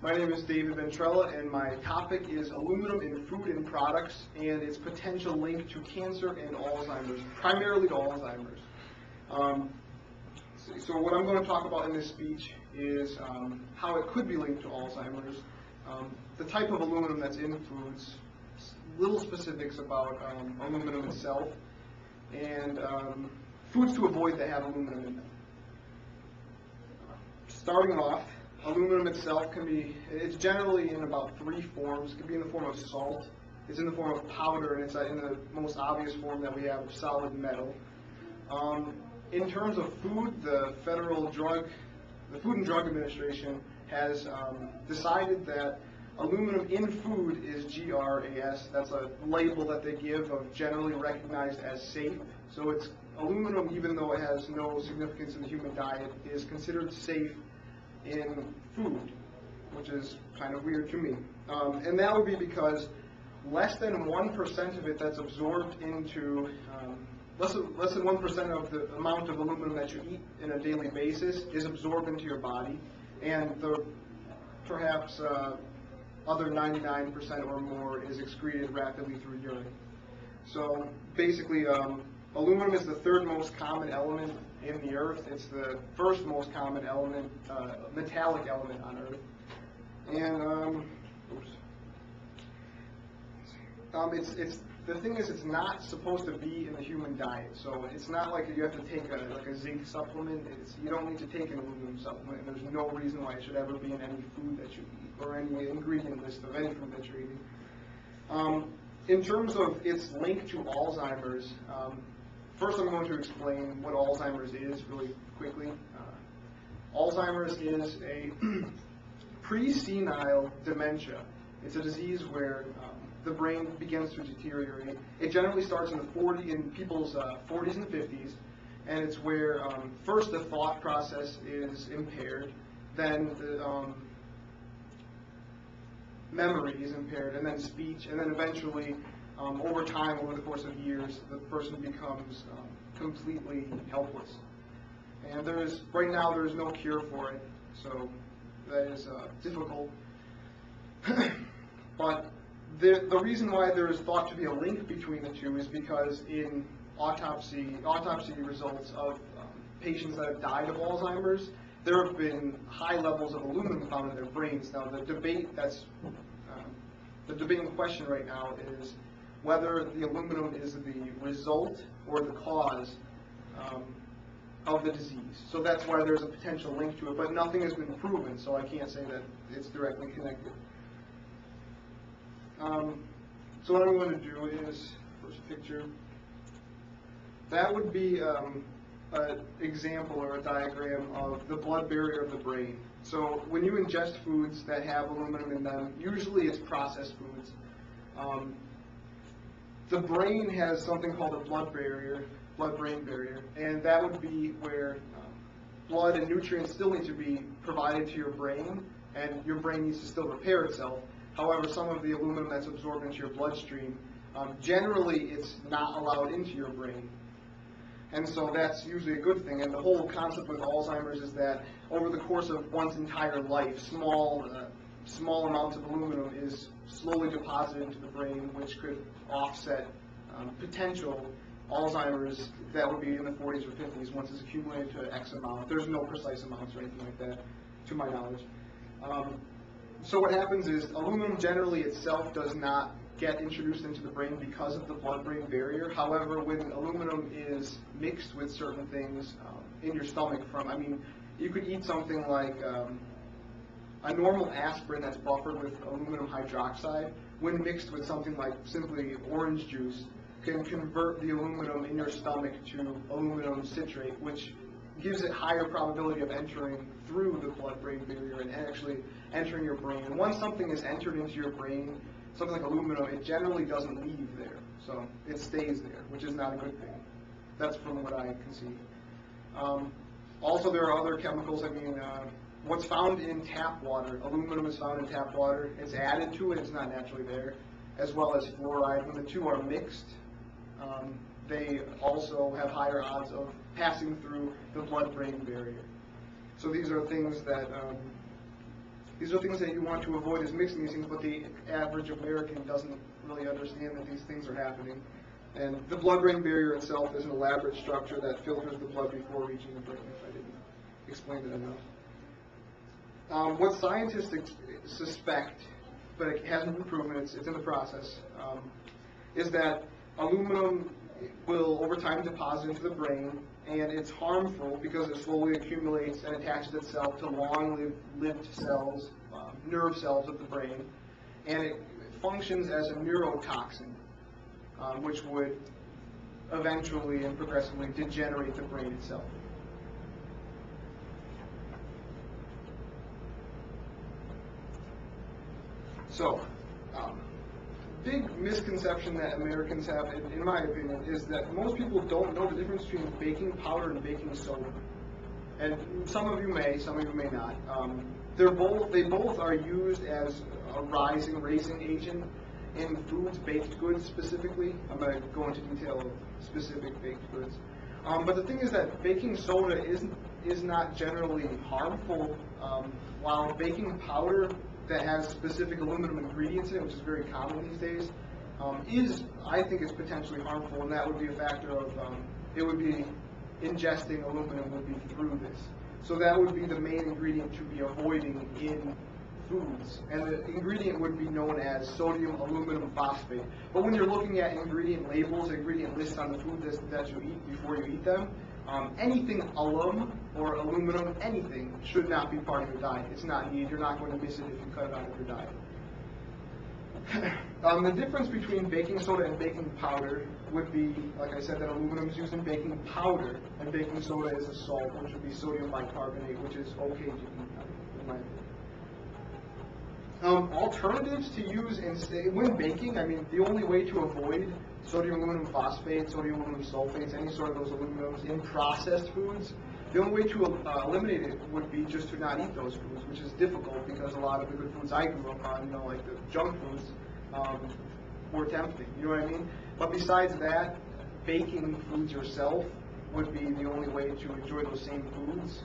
My name is David Ventrella, and my topic is aluminum in food and products and its potential link to cancer and Alzheimer's, primarily to Alzheimer's. So what I'm going to talk about in this speech is how it could be linked to Alzheimer's, the type of aluminum that's in foods, little specifics about aluminum itself, and foods to avoid that have aluminum in them. Starting off, aluminum itself it's generally in about three forms. It can be in the form of salt, it's in the form of powder, and it's in the most obvious form that we have of solid metal. In terms of food, the Food and Drug Administration has decided that aluminum in food is GRAS. That's a label that they give of generally recognized as safe. So it's aluminum, even though it has no significance in the human diet, is considered safe in food, which is kind of weird to me. And that would be because less than 1% of it that's absorbed into, less than 1% of the amount of aluminum that you eat in a daily basis is absorbed into your body, and the perhaps other 99% or more is excreted rapidly through urine. So basically, aluminum is the third most common element in the earth. It's the first most common element, metallic element on earth. And the thing is, it's not supposed to be in the human diet. So it's not like you have to take a zinc supplement. You don't need to take an aluminum supplement, and there's no reason why it should ever be in any food that you eat or any ingredient list of any food that you're eating. In terms of its link to Alzheimer's, first I'm going to explain what Alzheimer's is really quickly. Alzheimer's is a pre-senile dementia. It's a disease where the brain begins to deteriorate. It generally starts in people's 40s and 50s, and it's where first the thought process is impaired, then the memory is impaired, and then speech, and then eventually, over time, over the course of years, the person becomes completely helpless. And right now there is no cure for it, so that is difficult. But the reason why there is thought to be a link between the two is because in autopsy results of patients that have died of Alzheimer's, there have been high levels of aluminum found in their brains. Now, the debate in question right now is whether the aluminum is the result or the cause of the disease. So that's why there's a potential link to it, but nothing has been proven, so I can't say that it's directly connected. So what I'm going to do is, first picture, that would be an example or a diagram of the blood barrier of the brain. So when you ingest foods that have aluminum in them, usually it's processed foods. The brain has something called a blood-brain barrier, and that would be where blood and nutrients still need to be provided to your brain, and your brain needs to still repair itself. However, some of the aluminum that's absorbed into your bloodstream, generally it's not allowed into your brain. And so that's usually a good thing. And the whole concept with Alzheimer's is that over the course of one's entire life, small amounts of aluminum is slowly deposited into the brain, which could offset potential Alzheimer's that would be in the 40s or 50s once it's accumulated to X amount. There's no precise amounts or anything like that, to my knowledge. So what happens is aluminum generally itself does not get introduced into the brain because of the blood-brain barrier. However, when aluminum is mixed with certain things in your stomach you could eat something like a normal aspirin that's buffered with aluminum hydroxide. When mixed with something like simply orange juice, can convert the aluminum in your stomach to aluminum citrate, which gives it higher probability of entering through the blood-brain barrier and actually entering your brain. And once something is entered into your brain, something like aluminum, it generally doesn't leave there. So it stays there, which is not a good thing. That's from what I can see. Also, there are other chemicals. What's found in tap water, aluminum is found in tap water. It's added to it, it's not naturally there, as well as fluoride. When the two are mixed, they also have higher odds of passing through the blood-brain barrier. So these are things that These are things that you want to avoid as mixing these things, but the average American doesn't really understand that these things are happening. And the blood-brain barrier itself is an elaborate structure that filters the blood before reaching the brain, if I didn't explain it enough. What scientists suspect, but it hasn't been proven, it's in the process, is that aluminum will over time deposit into the brain, and it's harmful because it slowly accumulates and attaches itself to long-lived cells, nerve cells of the brain, and it functions as a neurotoxin, which would eventually and progressively degenerate the brain itself. So, big misconception that Americans have, in my opinion, is that most people don't know the difference between baking powder and baking soda. And some of you may, some of you may not. They both are used as a raising agent in foods, baked goods specifically. I'm going to go into detail of specific baked goods. But the thing is that baking soda is not generally harmful, while baking powder that has specific aluminum ingredients in it, which is very common these days, I think is potentially harmful, and that would be a factor of, it would be ingesting aluminum would be through this. So that would be the main ingredient to be avoiding in foods, and the ingredient would be known as sodium aluminum phosphate. But when you're looking at ingredient labels, ingredient lists on the food that you eat before you eat them, anything alum or aluminum, anything should not be part of your diet. It's not needed. You're not going to miss it if you cut it out of your diet. The difference between baking soda and baking powder would be, like I said, that aluminum is used in baking powder, and baking soda is a salt, which would be sodium bicarbonate, which is okay to eat, in my opinion. Alternatives to use when baking, I mean, the only way to avoid sodium aluminum phosphate, sodium aluminum sulfates, any sort of those aluminums in processed foods, the only way to eliminate it would be just to not eat those foods, which is difficult because a lot of the good foods I grew up on, like the junk foods, were tempting, you know what I mean? But besides that, baking foods yourself would be the only way to enjoy those same foods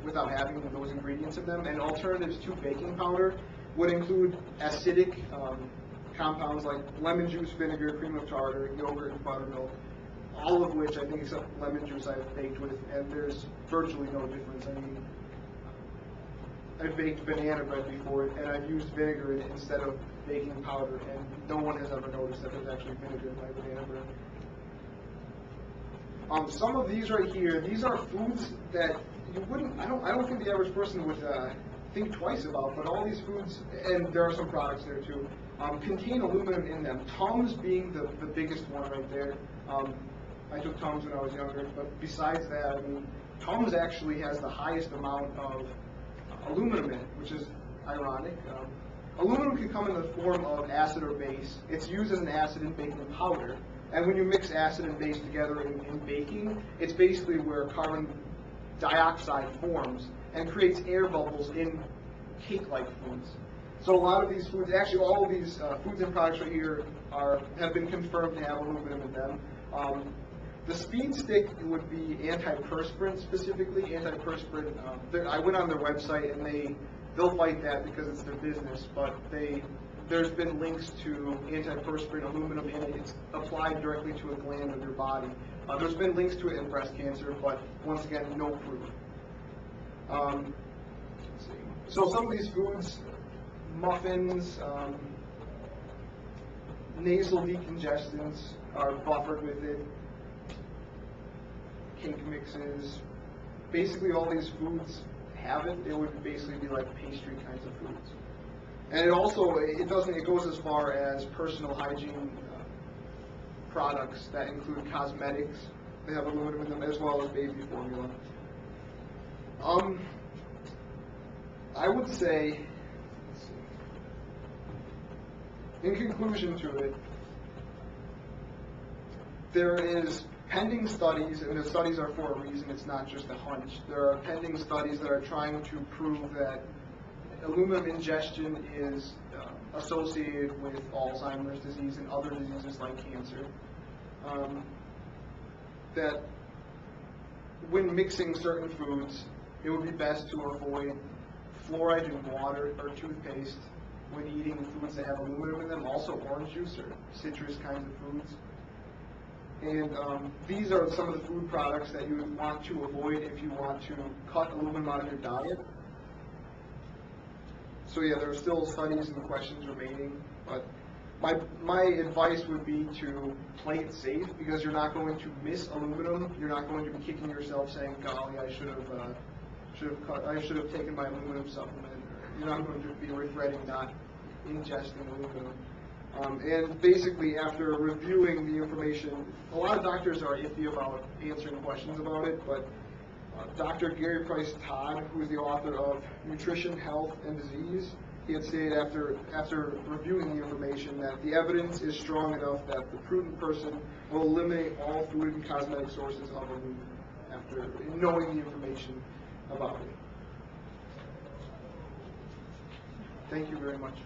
without having those ingredients in them. And alternatives to baking powder would include acidic compounds like lemon juice, vinegar, cream of tartar, yogurt, and buttermilk, all of which I think except lemon juice I've baked with, and there's virtually no difference. I mean, I've baked banana bread before, and I've used vinegar in it instead of baking powder, and no one has ever noticed that there's actually vinegar in my banana bread. Some of these right here, these are foods that you wouldn't, I don't think the average person would think twice about, but all these foods, and there are some products there too, contain aluminum in them. Tums being the biggest one right there. I took Tums when I was younger, but besides that, I mean, Tums actually has the highest amount of aluminum in it, which is ironic. Aluminum can come in the form of acid or base. It's used as an acid in baking powder, and when you mix acid and base together in baking, it's basically where carbon dioxide forms and creates air bubbles in cake-like foods. So a lot of these foods, actually all of these foods and products right here have been confirmed to have aluminum in them. The speed stick would be antiperspirant specifically. Antiperspirant, I went on their website and they'll fight that because it's their business, but there's been links to antiperspirant aluminum in it. It's applied directly to a gland of your body. There's been links to it in breast cancer, but once again, no proof. Let's see. So some of these foods, muffins, nasal decongestants are buffered with it. Cake mixes, basically all these foods have it. It would basically be like pastry kinds of foods. And it also, it goes as far as personal hygiene products that include cosmetics. They have aluminum in them, as well as baby formula. I would say, let's see, in conclusion to it, there is pending studies, and the studies are for a reason, it's not just a hunch. There are pending studies that are trying to prove that aluminum ingestion is associated with Alzheimer's disease and other diseases like cancer. That when mixing certain foods, it would be best to avoid fluoride in water or toothpaste when eating foods that have aluminum in them, also orange juice or citrus kinds of foods. And these are some of the food products that you would want to avoid if you want to cut aluminum out of your diet. So yeah, there are still studies and questions remaining, but my advice would be to play it safe, because you're not going to miss aluminum. You're not going to be kicking yourself saying, golly, I should have taken my aluminum supplement. Or you're not going to be regretting not ingesting aluminum. And basically, after reviewing the information, a lot of doctors are iffy about answering questions about it, but Dr. Gary Price Todd, who is the author of Nutrition, Health, and Disease, he had stated after reviewing the information that the evidence is strong enough that the prudent person will eliminate all food and cosmetic sources of aluminum after knowing the information about it. Thank you very much.